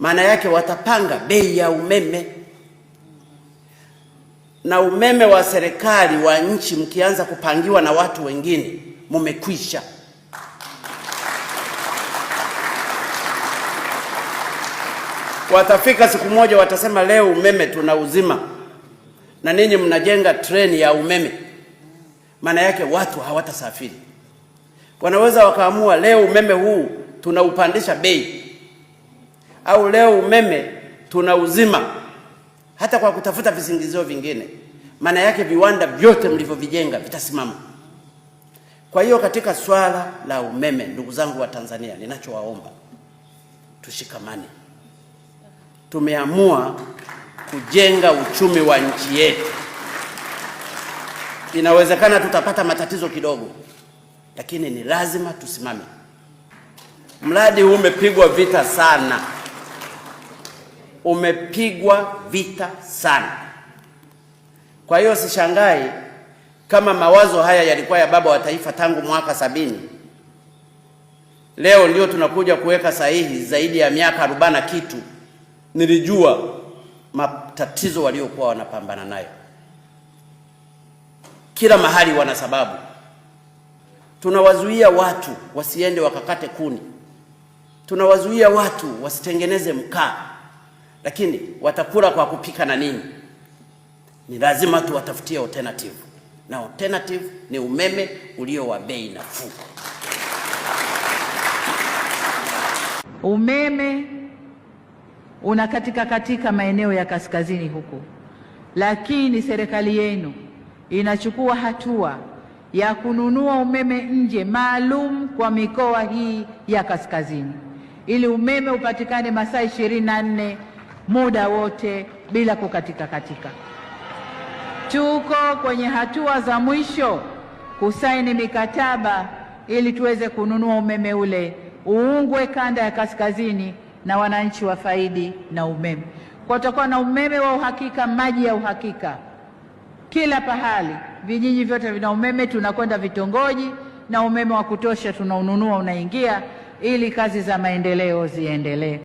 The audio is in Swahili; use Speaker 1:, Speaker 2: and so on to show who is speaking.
Speaker 1: Maana yake watapanga bei ya umeme, na umeme wa serikali wa nchi mkianza kupangiwa na watu wengine mumekwisha. Watafika siku moja watasema leo umeme tunauzima na ninyi mnajenga treni ya umeme. Maana yake watu hawatasafiri. Wanaweza wakaamua leo umeme huu tunaupandisha bei, au leo umeme tunauzima, hata kwa kutafuta visingizio vingine. Maana yake viwanda vyote mlivyovijenga vitasimama. Kwa hiyo katika swala la umeme, ndugu zangu wa Tanzania, ninachowaomba tushikamane. Tumeamua kujenga uchumi wa nchi yetu. Inawezekana tutapata matatizo kidogo, lakini ni lazima tusimame. Mradi huu umepigwa vita sana. Umepigwa vita sana. Kwa hiyo sishangai kama mawazo haya yalikuwa ya baba wa taifa tangu mwaka 70. Leo ndio tunakuja kuweka sahihi zaidi ya miaka 40 kitu. Nilijua matatizo waliokuwa wanapambana nayo. Kila mahali wana sababu. Tunawazuia watu wasiende wakakate kuni. Tunawazuia watu wasitengeneze mkaa. Lakini watakula kwa kupika na nini? Ni lazima tuwatafutie alternative. Na alternative ni umeme ulio wa bei nafuu.
Speaker 2: Umeme unakatika katika maeneo ya kaskazini huku, lakini serikali yenu inachukua hatua ya kununua umeme nje maalum kwa mikoa hii ya kaskazini, ili umeme upatikane masaa 24 muda wote bila kukatika katika. Tuko kwenye hatua za mwisho kusaini mikataba ili tuweze kununua umeme ule uungwe kanda ya kaskazini na wananchi wafaidi na umeme. Kwa tutakuwa na umeme wa uhakika, maji ya uhakika kila pahali. Vijiji vyote vina umeme, tunakwenda vitongoji na umeme wa kutosha tunaununua unaingia, ili kazi za maendeleo ziendelee.